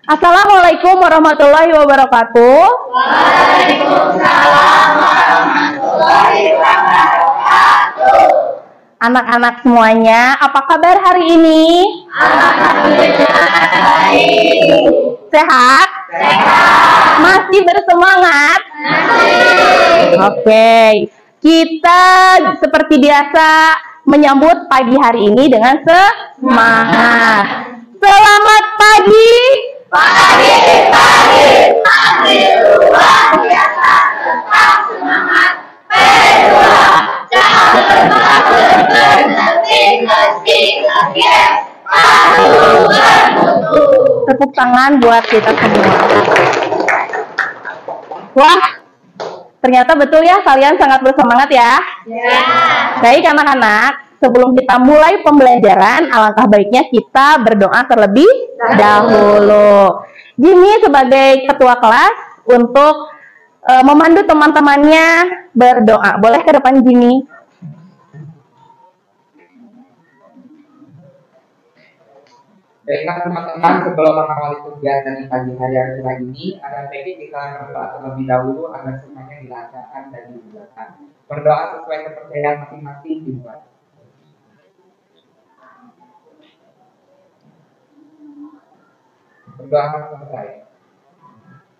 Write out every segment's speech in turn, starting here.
Assalamualaikum warahmatullahi wabarakatuh. Waalaikumsalam warahmatullahi wabarakatuh. Anak-anak semuanya, apa kabar hari ini? Alhamdulillah baik. Sehat? Sehat. Masih bersemangat? Masih. Oke, kita seperti biasa menyambut pagi hari ini dengan semangat. Selamat pagi. Pagi, pagi luar biasa, tetap semangat. P2, jangan lupa berhenti, yes. Patuh bermutu. Tepuk tangan buat kita semua. Wah, ternyata betul ya, kalian sangat bersemangat ya. Ya. Baik anak-anak, sebelum kita mulai pembelajaran, alangkah baiknya kita berdoa terlebih dahulu. Jimmy sebagai ketua kelas untuk memandu teman-temannya berdoa. Boleh ke depan Jimmy? Baiklah teman-teman, sebelum mengawali kegiatan di pagi hari yang cerah ini, ada baiknya kita berdoa terlebih dahulu agar semuanya dilancarkan dan dimudahkan. Berdoa sesuai kepercayaan masing-masing dimulai. Berdoa selesai.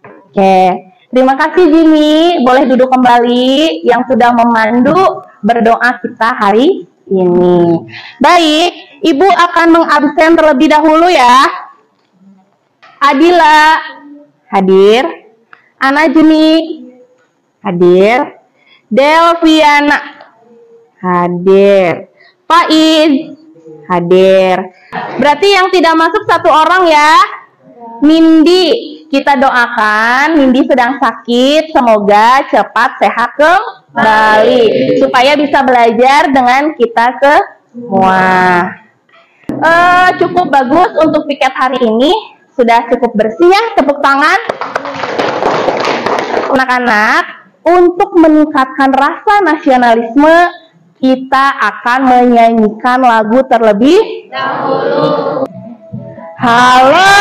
Oke, terima kasih Jimmy. Boleh duduk kembali yang sudah memandu berdoa kita hari ini. Baik, Ibu akan mengabsen terlebih dahulu ya. Adila hadir, Ana Juni hadir, Delviana hadir, Faiz hadir. Berarti yang tidak masuk satu orang ya. Nindi, kita doakan Nindi sedang sakit, semoga cepat sehat kembali supaya bisa belajar dengan kita semua. Cukup bagus untuk piket hari ini, sudah cukup bersih ya, tepuk tangan. Anak-anak, untuk meningkatkan rasa nasionalisme, kita akan menyanyikan lagu terlebih dahulu. Halo,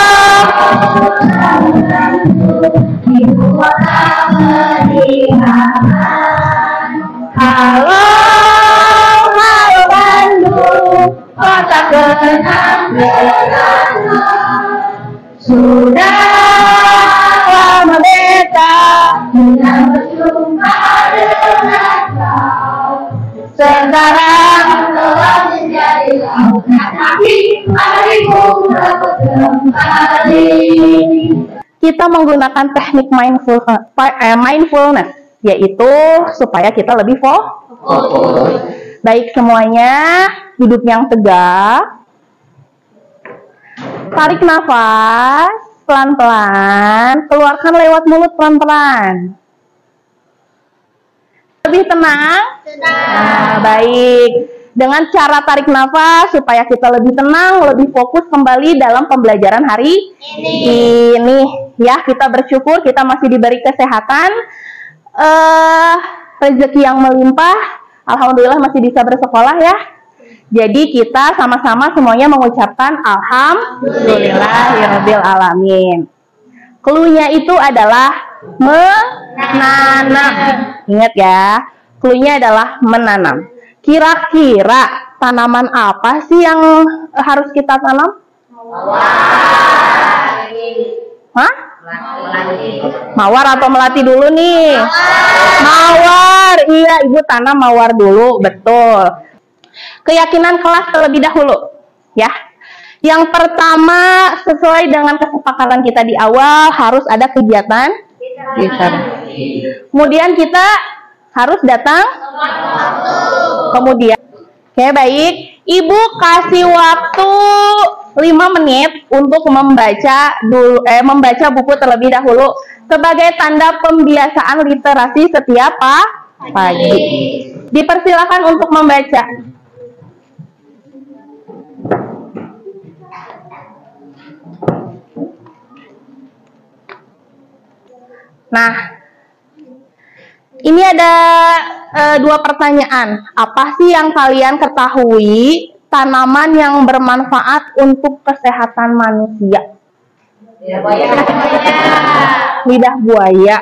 Ibu kota beriman. halo, halo Bandung, kota Kenang-kenangan. sudah lama beta Kita berjumpa dengan kau. sekarang. Telah menjadi lautan api, mari ku merebut kembali. Kita menggunakan teknik mindfulness, yaitu supaya kita lebih fokus. Baik semuanya, duduk yang tegak. Tarik nafas pelan-pelan, keluarkan lewat mulut pelan-pelan. Lebih tenang? Nah, baik. Dengan cara tarik nafas supaya kita lebih tenang, lebih fokus kembali dalam pembelajaran hari ini. Ya, kita bersyukur kita masih diberi kesehatan, rezeki yang melimpah. Alhamdulillah masih bisa bersekolah ya. Jadi kita sama-sama semuanya mengucapkan alhamdulillahirabbil alamin. Cluenya itu adalah menanam. Ingat ya, cluenya adalah menanam. Kira-kira tanaman apa sih yang harus kita tanam? Hah? Mawar atau melati dulu nih? Mawar. Iya, Ibu tanam mawar dulu, betul. Keyakinan kelas terlebih dahulu, ya. Yang pertama, sesuai dengan kesepakatan kita di awal, harus ada kegiatan. Kemudian kita harus datang. Kemudian, oke baik. Ibu kasih waktu 5 menit untuk membaca buku terlebih dahulu sebagai tanda pembiasaan literasi setiap pagi. Dipersilakan untuk membaca. Nah, ini ada 2 pertanyaan. Apa sih yang kalian ketahui tanaman yang bermanfaat untuk kesehatan manusia? Lidah buaya.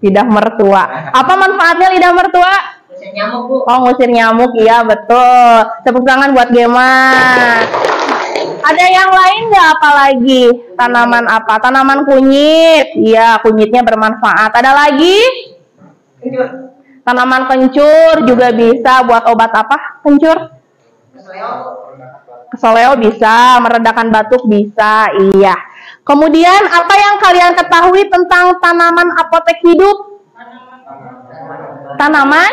Lidah mertua. Apa manfaatnya lidah mertua? Ngusir nyamuk, Bu. Oh, ngusir nyamuk, iya betul. Tepuk tangan buat Gema. Ada yang lain nggak apa lagi? Tanaman apa? Tanaman kunyit. Iya, kunyitnya bermanfaat. Ada lagi? Tanaman kencur juga bisa buat obat apa? Kencur? Keseleo bisa, meredakan batuk bisa. Iya. Kemudian apa yang kalian ketahui tentang tanaman apotek hidup? Tanaman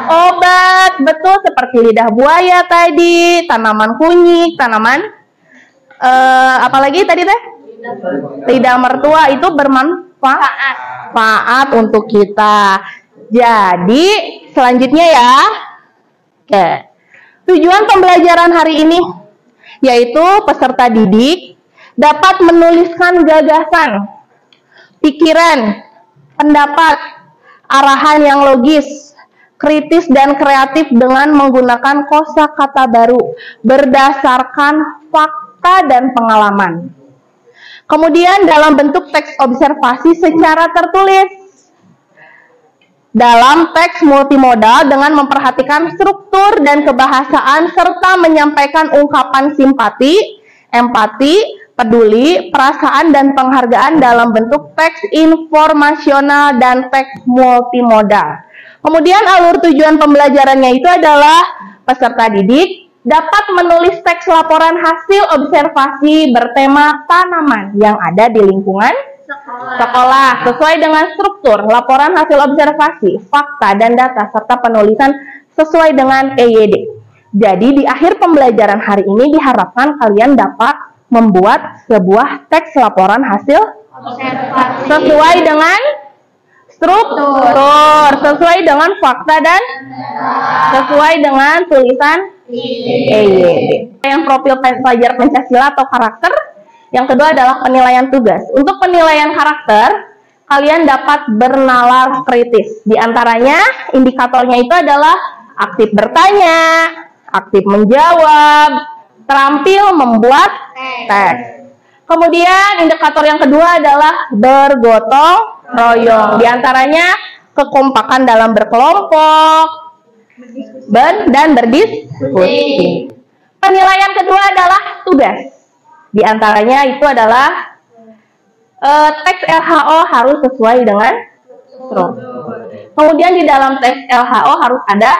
obat, betul, seperti lidah buaya tadi, tanaman kunyit, tanaman apalagi tadi teh? Lidah mertua itu bermanfaat untuk kita. Jadi selanjutnya ya, oke. Tujuan pembelajaran hari ini yaitu peserta didik dapat menuliskan gagasan, pikiran, pendapat, arahan yang logis, kritis dan kreatif dengan menggunakan kosakata baru berdasarkan fakta dan pengalaman. Kemudian dalam bentuk teks observasi secara tertulis. Dalam teks multimodal dengan memperhatikan struktur dan kebahasaan serta menyampaikan ungkapan simpati, empati, peduli, perasaan, dan penghargaan dalam bentuk teks informasional dan teks multimodal. Kemudian alur tujuan pembelajarannya itu adalah peserta didik dapat menulis teks laporan hasil observasi bertema tanaman yang ada di lingkungan sekolah sesuai dengan struktur laporan hasil observasi, fakta, dan data serta penulisan sesuai dengan EYD. Jadi di akhir pembelajaran hari ini diharapkan kalian dapat membuat sebuah teks laporan hasil observasi sesuai dengan struktur, sesuai dengan fakta, dan sesuai dengan tulisan EYD. Yang profil pelajar Pancasila atau karakter. Yang kedua adalah penilaian tugas. Untuk penilaian karakter, kalian dapat bernalar kritis. Di antaranya, indikatornya itu adalah aktif bertanya, aktif menjawab, terampil membuat teks. Kemudian, indikator yang kedua adalah bergotong royong. Di antaranya, kekompakan dalam berkelompok, dan berdiskusi. Penilaian kedua adalah tugas. Di antaranya itu adalah teks LHO harus sesuai dengan struktur. Kemudian di dalam teks LHO harus ada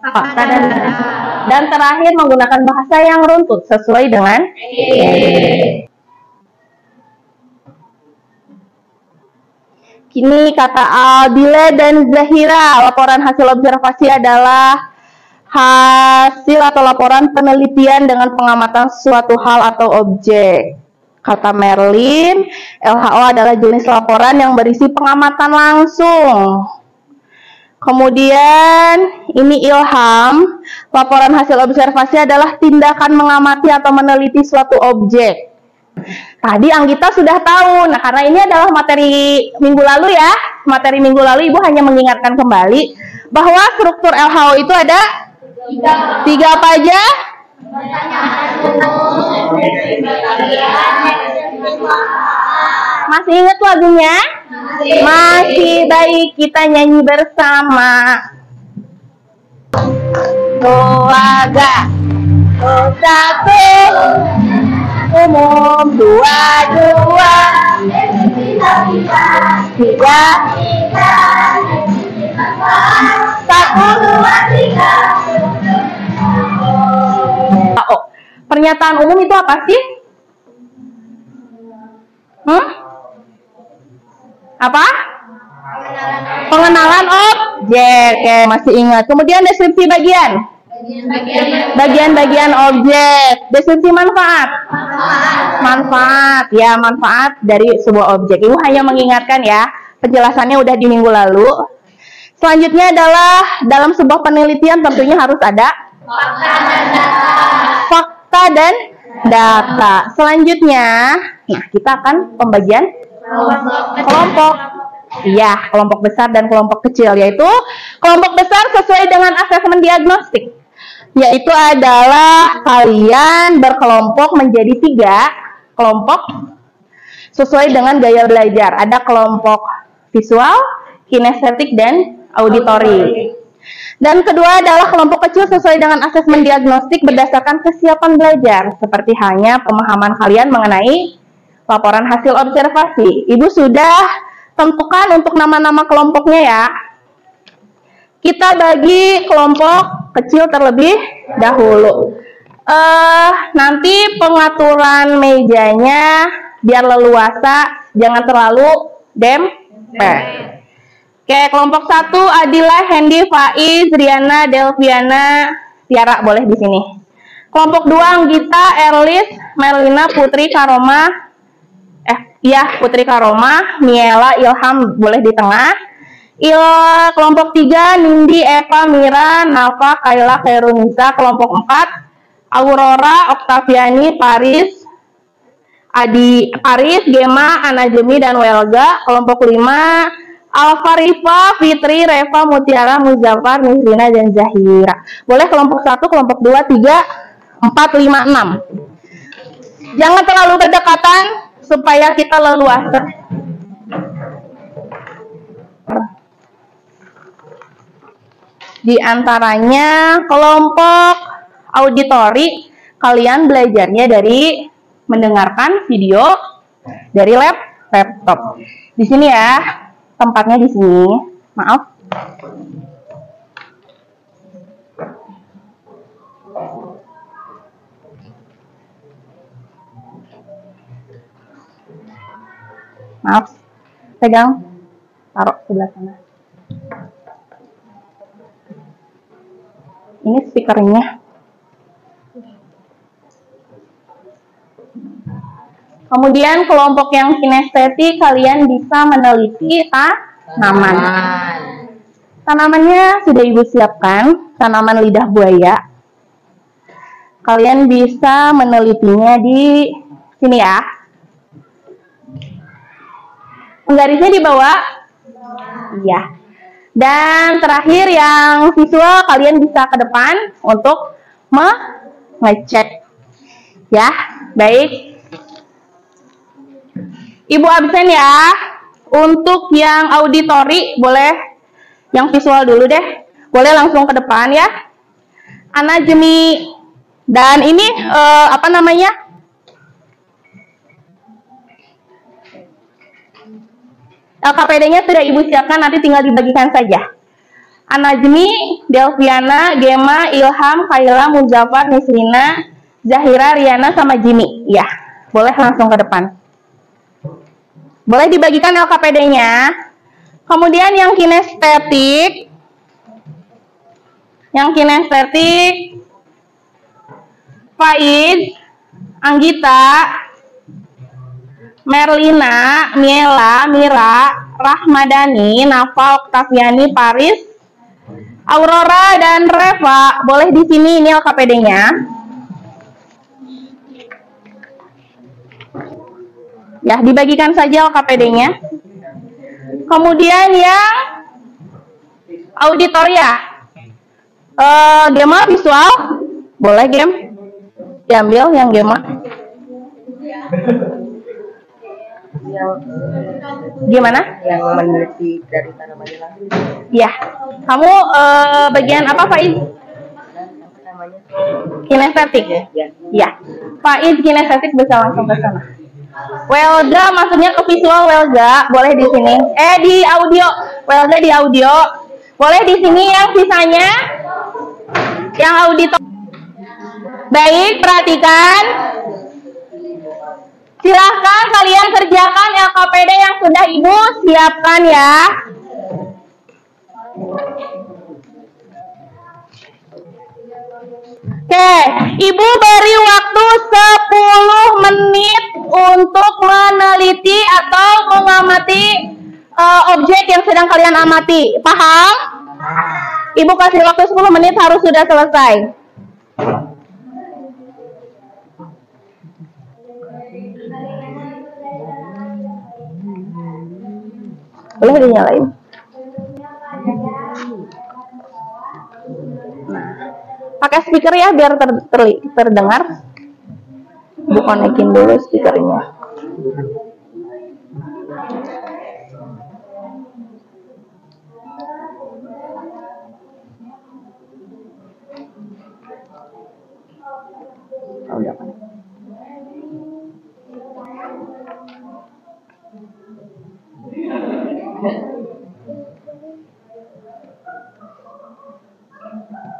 fakta dan data. Dan terakhir menggunakan bahasa yang runtut sesuai dengan Kini kata Aldila dan Zahira, laporan hasil observasi adalah hasil atau laporan penelitian dengan pengamatan suatu hal atau objek. Kata Merlin, LHO adalah jenis laporan yang berisi pengamatan langsung. Kemudian ini Ilham, laporan hasil observasi adalah tindakan mengamati atau meneliti suatu objek. Tadi Anggita sudah tahu. Nah, karena ini adalah materi minggu lalu ya. Materi minggu lalu Ibu hanya mengingatkan kembali bahwa struktur LHO itu ada tiga apa aja? Masih ingat lagunya? Masih. Baik, kita nyanyi bersama. Keluarga satu, umum dua, tiga, satu, dua, tiga. Oh, pernyataan umum itu apa sih? Apa? Pengenalan objek. Oke, masih ingat. Kemudian deskripsi bagian. Bagian-bagian objek. Deskripsi manfaat. Manfaat. Ya, manfaat dari sebuah objek. Ibu hanya mengingatkan ya. Penjelasannya udah di minggu lalu. Selanjutnya adalah dalam sebuah penelitian tentunya harus ada fakta dan data. Selanjutnya, nah kita akan pembagian kelompok. Iya, kelompok besar dan kelompok kecil, yaitu kelompok besar sesuai dengan asesmen diagnostik, yaitu adalah kalian berkelompok menjadi 3 kelompok sesuai dengan gaya belajar. Ada kelompok visual, kinestetik, dan auditori. Dan kedua adalah kelompok kecil sesuai dengan asesmen diagnostik berdasarkan kesiapan belajar, seperti halnya pemahaman kalian mengenai laporan hasil observasi. Ibu sudah tentukan untuk nama-nama kelompoknya ya. Kita bagi kelompok kecil terlebih dahulu. Nanti pengaturan mejanya biar leluasa, jangan terlalu dempet. Oke, kelompok 1 Adila, Hendy, Faiz, Riana, Delviana, Tiara boleh di sini. Kelompok 2 Anggita, Erlis, Merlina, Putri, Karoma, Putri Karoma, Miela, Ilham boleh di tengah. Kelompok 3 Nindi, Eva, Mira, Nafa, Kaila, Khairunisa. Kelompok 4 Aurora, Oktaviani, Paris, Gema, Anajemi, dan Welga. Kelompok 5 Alfa, Rifa, Fitri, Reva, Mutiara, Muzaffar, Nisrina, dan Zahira. Boleh kelompok 1, kelompok 2, 3, 4, 5, 6. Jangan terlalu berdekatan supaya kita leluasa. Di antaranya kelompok auditori, kalian belajarnya dari mendengarkan video dari laptop. Di sini ya, tempatnya di sini. Maaf. Maaf. Pegang. Taruh sebelah sana. Ini speakernya. Kemudian kelompok yang kinestetik, kalian bisa meneliti tanaman. Tanamannya sudah Ibu siapkan, tanaman lidah buaya. Kalian bisa menelitinya di sini ya. Penggarisnya di bawah. Iya. Dan terakhir yang visual, kalian bisa ke depan untuk mengecek. Ya, baik. Ibu absen ya. Untuk yang auditori boleh yang visual dulu deh. Boleh langsung ke depan ya. Anajemi. Dan ini apa namanya? LKPD-nya sudah Ibu siapkan, nanti tinggal dibagikan saja. Anajemi, Delviana, Gema, Ilham, Kaila, Muzaffar, Nisrina, Zahira, Riana, sama Jimmy. Ya, boleh langsung ke depan. Boleh dibagikan LKPD-nya. Kemudian yang kinestetik. Faiz, Anggita, Merlina, Miela, Mira, Rahmadani, Nafa, Oktaviani, Paris, Aurora, dan Reva. Boleh di sini, ini LKPD-nya. Ya, dibagikan saja LKPD-nya. Kemudian yang auditoria. Gema visual. Boleh, Gem. Diambil yang Gema. Gimana? Yang meneliti dari tanaman langsung. Ya. Kamu bagian apa, Faiz? Namanya? Kinestetik. Ya. Ya. Faiz kinestetik bisa langsung ke sana. Welga maksudnya ke visual. Welga boleh di sini. Di audio. Welga di audio. Boleh di sini yang sisanya yang auditor. Baik, perhatikan. Silahkan kalian kerjakan LKPD yang sudah Ibu siapkan ya. Oke, Ibu beri waktu 10 menit untuk meneliti atau mengamati objek yang sedang kalian amati. Paham? Ibu kasih waktu 10 menit, harus sudah selesai. Boleh dinyalain? Pakai speaker ya biar terdengar. Bu. konekin dulu speakernya. Oh, udah kan.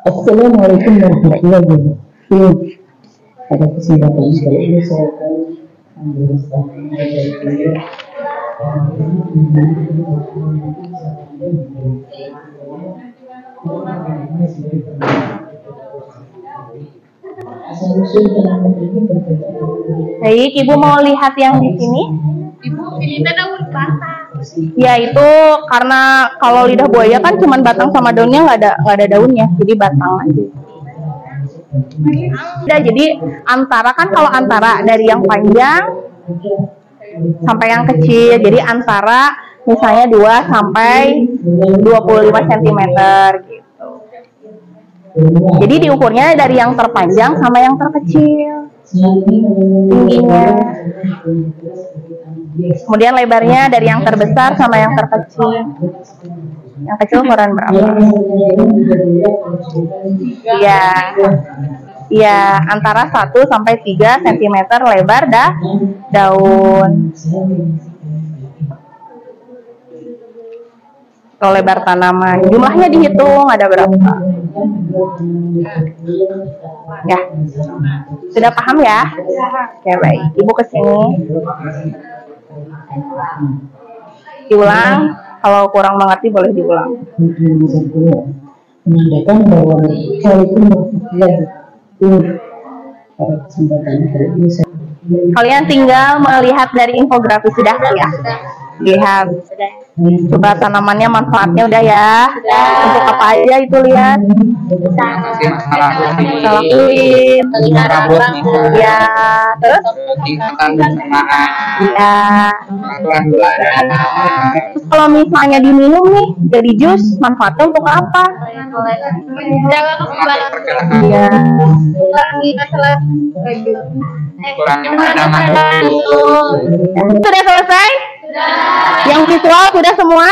Assalamualaikum warahmatullahi wabarakatuh. Pada kesempatan kali ini saya akan Baik, Ibu mau lihat yang di sini? Ibu, ini daun batang. Ya itu karena kalau lidah buaya kan cuma batang sama daunnya, nggak ada daunnya, jadi batang aja. Udah, jadi antara kan kalau antara dari yang panjang sampai yang kecil, jadi antara misalnya 2 sampai 25 cm gitu. Jadi diukurnya dari yang terpanjang sama yang terkecil tingginya. Kemudian lebarnya dari yang terbesar sama yang terkecil. Yang kecil ukuran berapa? Iya, antara 1 sampai 3 cm lebar daun. Atau lebar tanaman. Jumlahnya dihitung ada berapa? Ya. Sudah paham ya? Oke, baik. Ibu ke sini. Diulang. Kalau kurang mengerti boleh diulang. menandakan bahwa walaupun pada kesempatan kali ini saya Kalian tinggal melihat dari infografis sudah ya. Lihat. Coba tanamannya manfaatnya udah ya. Untuk apa aja itu lihat. Lakuin. Ya. Terus? Ya. Kalau misalnya diminum nih jadi jus, manfaatnya untuk apa? Iya. Sudah selesai? Yang visual sudah semua?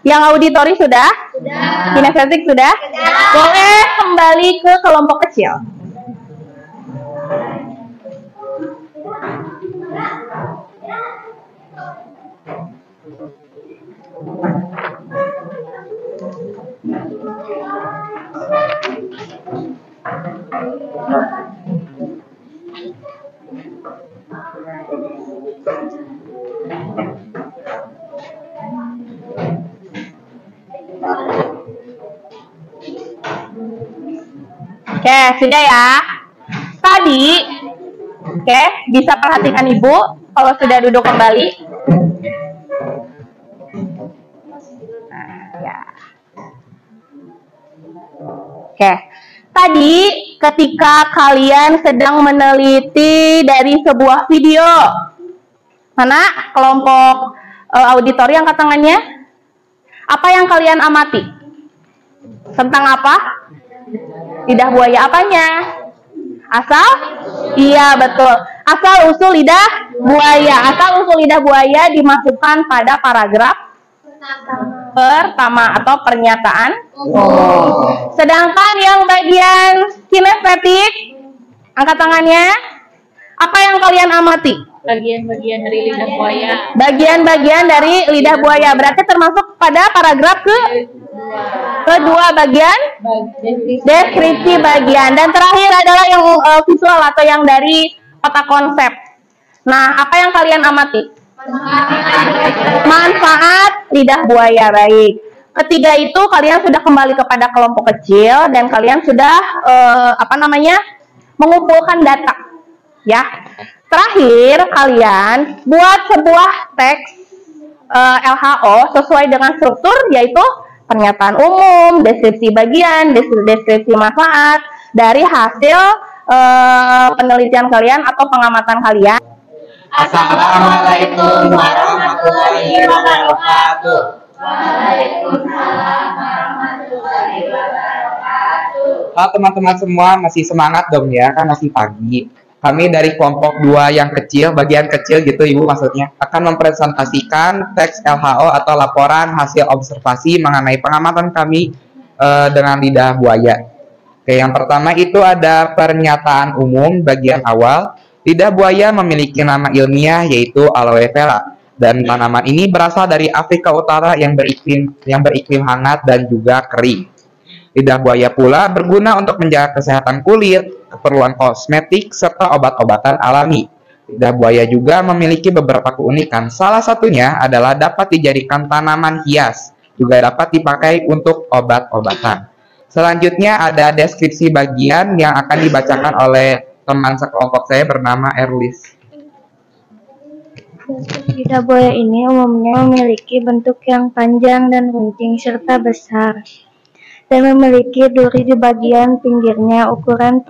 Yang auditori sudah? Kinestetik sudah? Boleh kembali ke kelompok kecil. Oke, sudah ya. Tadi, oke, bisa perhatikan Ibu kalau sudah duduk kembali. Nah, ya. Oke, tadi ketika kalian sedang meneliti dari sebuah video, mana kelompok auditori angkat tangannya? Apa yang kalian amati? Tentang apa? Lidah buaya apanya? Asal? Iya, betul. Asal usul lidah buaya. Asal usul lidah buaya dimasukkan pada paragraf pertama atau pernyataan. Sedangkan yang bagian kinestetik, angkat tangannya. Apa yang kalian amati? Bagian-bagian dari lidah buaya. Bagian-bagian dari lidah buaya. Berarti termasuk pada paragraf kedua bagian deskripsi bagian. Dan terakhir adalah yang visual atau yang dari kota konsep. Nah, apa yang kalian amati? Manfaat lidah buaya. Baik. Ketiga itu kalian sudah kembali kepada kelompok kecil dan kalian sudah mengumpulkan data. Ya. Terakhir kalian buat sebuah teks LHO sesuai dengan struktur, yaitu pernyataan umum, deskripsi bagian, deskripsi manfaat dari hasil penelitian kalian atau pengamatan kalian. Assalamualaikum warahmatullahi wabarakatuh. Waalaikumsalam warahmatullahi wabarakatuh. Halo teman-teman semua, masih semangat dong ya, kan masih pagi. kami dari kelompok 2 yang kecil, bagian kecil gitu Ibu maksudnya, akan mempresentasikan teks LHO atau laporan hasil observasi mengenai pengamatan kami dengan lidah buaya. Oke, yang pertama itu ada pernyataan umum bagian awal. Lidah buaya memiliki nama ilmiah yaitu aloe vera, dan tanaman ini berasal dari Afrika Utara yang beriklim hangat dan juga kering. Lidah buaya pula berguna untuk menjaga kesehatan kulit, keperluan kosmetik, serta obat-obatan alami. Lidah buaya juga memiliki beberapa keunikan. Salah satunya adalah dapat dijadikan tanaman hias, juga dapat dipakai untuk obat-obatan. Selanjutnya ada deskripsi bagian yang akan dibacakan oleh teman sekelompok saya bernama Erlis. Lidah buaya ini umumnya memiliki bentuk yang panjang dan runcing serta besar, dan memiliki duri di bagian pinggirnya. Ukuran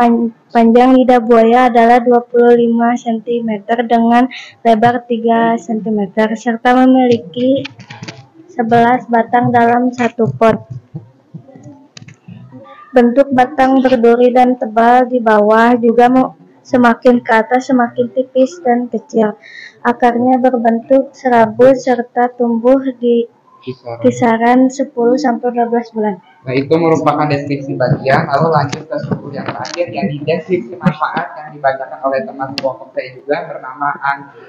panjang lidah buaya adalah 25 cm dengan lebar 3 cm, serta memiliki 11 batang dalam satu pot. Bentuk batang berduri dan tebal di bawah, juga semakin ke atas semakin tipis dan kecil. Akarnya berbentuk serabut serta tumbuh di kisaran 10-12 bulan. Nah, itu merupakan deskripsi bagian. Lalu lanjut ke struktur yang terakhir, yang di deskripsi manfaat yang dibacakan oleh teman kelompok saya juga bernama Andi.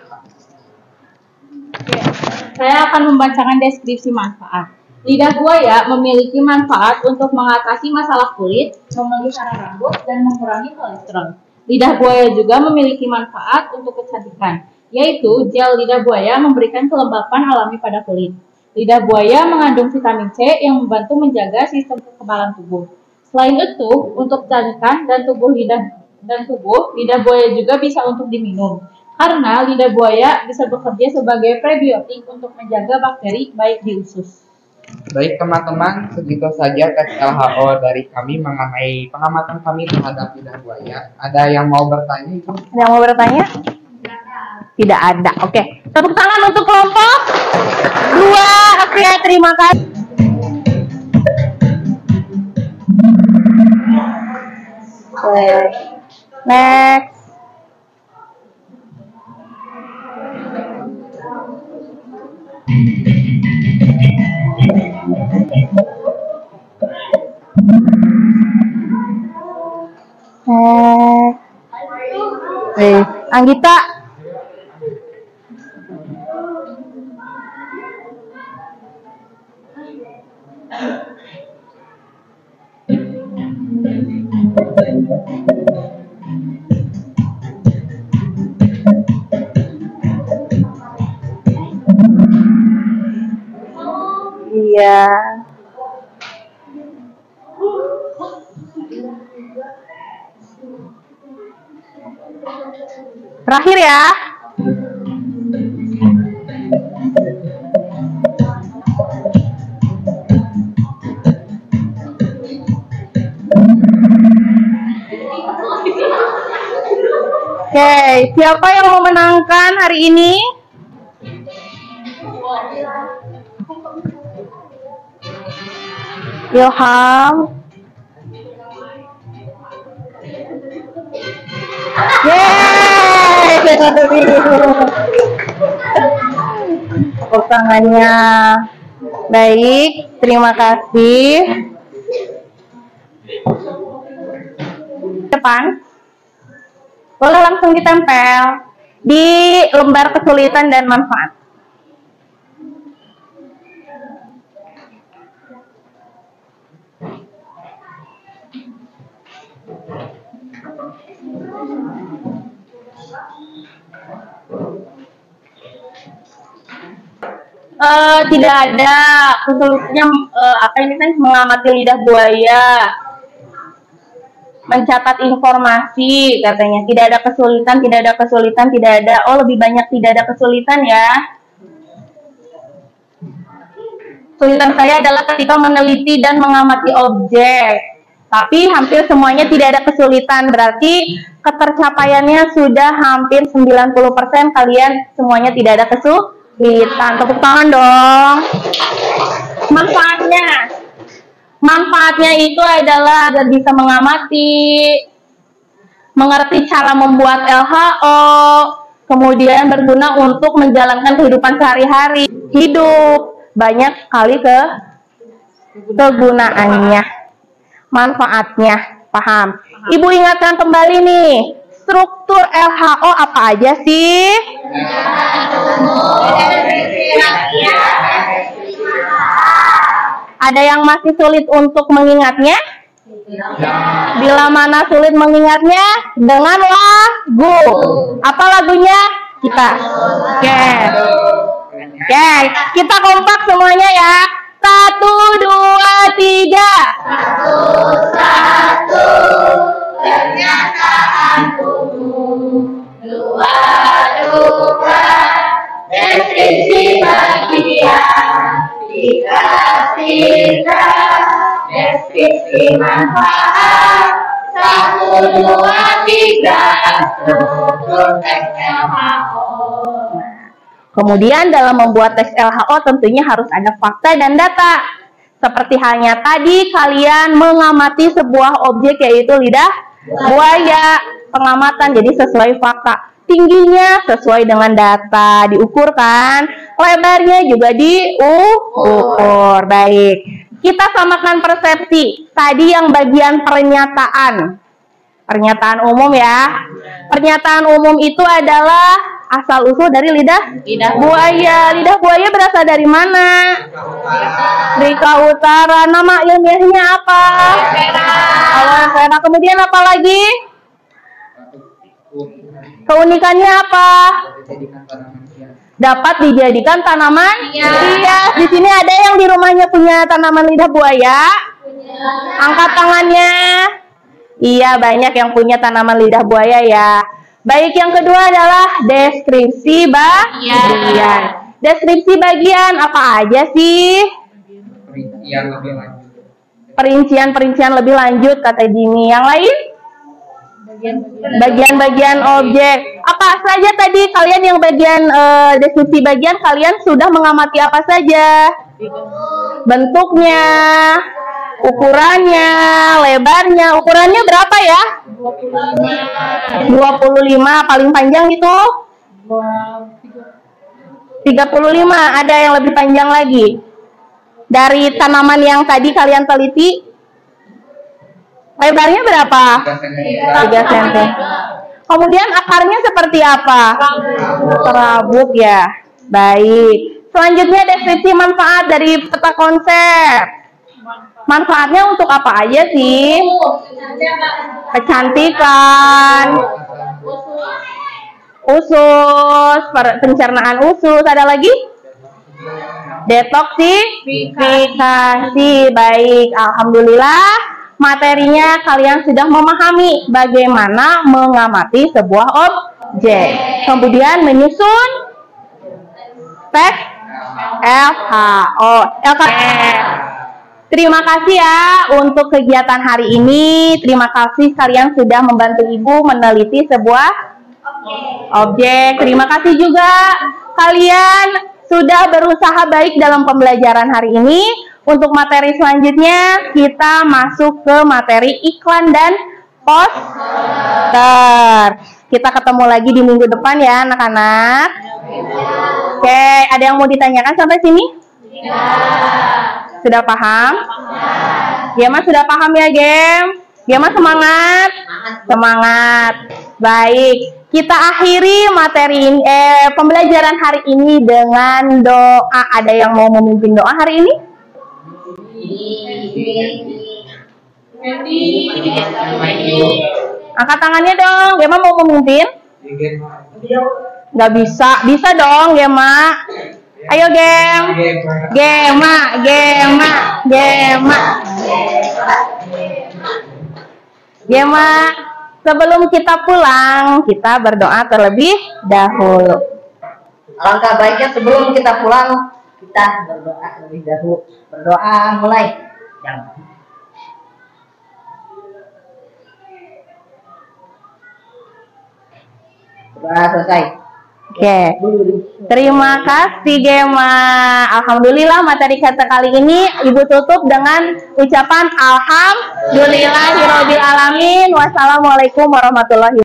Saya akan membacakan deskripsi manfaat. Lidah buaya memiliki manfaat untuk mengatasi masalah kulit, memelihara rambut, dan mengurangi kolesterol. Lidah buaya juga memiliki manfaat untuk kecantikan, yaitu gel lidah buaya memberikan kelembapan alami pada kulit. Lidah buaya mengandung vitamin C yang membantu menjaga sistem kekebalan tubuh. Selain itu, untuk kecantikan dan tubuh lidah buaya juga bisa untuk diminum, karena lidah buaya bisa bekerja sebagai prebiotik untuk menjaga bakteri baik di usus. Baik teman-teman, segitu saja tes LHO dari kami mengenai pengamatan kami terhadap lidah buaya. Ada yang mau bertanya itu? Ada yang mau bertanya? Tidak ada. Oke. Tepuk tangan untuk kelompok 2. Oke, terima kasih. Next. Anggita. Iya. Terakhir ya. Oke, siapa yang mau menangkan hari ini? Ilham. Yeay. Tepuk tangannya. Baik, terima kasih. Depan. Boleh langsung ditempel di lembar kesulitan dan manfaat. Tidak ada kesulitannya, apa ini kan mengamati lidah buaya, mencatat informasi katanya. Tidak ada kesulitan, tidak ada kesulitan, tidak ada. Oh, lebih banyak tidak ada kesulitan ya. Kesulitan saya adalah ketika meneliti dan mengamati objek. Tapi hampir semuanya tidak ada kesulitan. Berarti ketercapaiannya sudah hampir 90%. Kalian semuanya tidak ada kesulitan. Tepuk tangan dong. Manfaatnya itu adalah agar bisa mengamati, mengerti cara membuat LHO, kemudian berguna untuk menjalankan kehidupan sehari-hari, hidup, banyak sekali kegunaannya, manfaatnya, paham? Ibu ingatkan kembali nih, struktur LHO apa aja sih? Ada yang masih sulit untuk mengingatnya? Bila mana sulit mengingatnya? Dengan lagu. Apa lagunya? Oke, kita kompak semuanya ya. 1, 2, 3. Satu, pernyataanku. 2, deskripsi bagian. 3, deskripsi manfaat. 1, 2, 3, struktur teks LHO. Kemudian dalam membuat teks LHO tentunya harus ada fakta dan data. Seperti halnya tadi kalian mengamati sebuah objek yaitu lidah buaya. Pengamatan jadi sesuai fakta. Tingginya sesuai dengan data, diukur kan. Lebarnya juga diukur. Baik. Kita samakan persepsi. Tadi yang bagian pernyataan. Pernyataan umum ya. Pernyataan umum itu adalah asal-usul dari lidah buaya. Lidah buaya berasal dari mana? Afrika Utara. Nama ilmiahnya apa? Aloe vera. Kemudian apa lagi? Keunikannya apa? Dapat dijadikan tanaman hias. Di sini ada yang di rumahnya punya tanaman lidah buaya? Angkat tangannya. Iya, banyak yang punya tanaman lidah buaya ya. Baik, yang kedua adalah deskripsi bagian. Deskripsi bagian apa aja sih? Perincian lebih lanjut kata Jimmy. Yang lain? Bagian-bagian objek. Apa saja tadi kalian yang bagian deskripsi bagian kalian sudah mengamati apa saja? Bentuknya, ukurannya, lebarnya. Ukurannya berapa ya? 25. Paling panjang itu 35. Ada yang lebih panjang lagi. Dari tanaman yang tadi kalian teliti, lebarnya berapa? 3 cm. Kemudian akarnya seperti apa? Terabuk ya. Baik. Selanjutnya deskripsi manfaat dari peta konsep. Manfaatnya untuk apa aja sih? Kecantikan, usus, pencernaan usus. Ada lagi? Detoksifikasi. Baik, alhamdulillah materinya kalian sudah memahami bagaimana mengamati sebuah objek. Kemudian menyusun teks LHO. Terima kasih ya untuk kegiatan hari ini. Terima kasih kalian sudah membantu Ibu meneliti sebuah objek. Terima kasih juga kalian sudah berusaha baik dalam pembelajaran hari ini. Untuk materi selanjutnya kita masuk ke materi iklan dan poster. Kita ketemu lagi di minggu depan ya anak-anak. Oke, ada yang mau ditanyakan sampai sini? Sudah paham? Gema sudah paham ya, Gem? Gema semangat? Semangat. Baik, kita akhiri materi pembelajaran hari ini dengan doa. Ada yang mau memimpin doa hari ini? Angkat tangannya dong. Gema mau memimpin? Nggak bisa. Bisa dong, Gema. Ayo, Gem. Gema. Gema, sebelum kita pulang, kita berdoa terlebih dahulu. Alangkah baiknya sebelum kita pulang, kita berdoa terlebih dahulu. Berdoa mulai. Doa selesai. Oke. Terima kasih Gema. Alhamdulillah materi kita kali ini Ibu tutup dengan ucapan alhamdulillahirobbilalamin. Wassalamualaikum warahmatullahi wabarakatuh.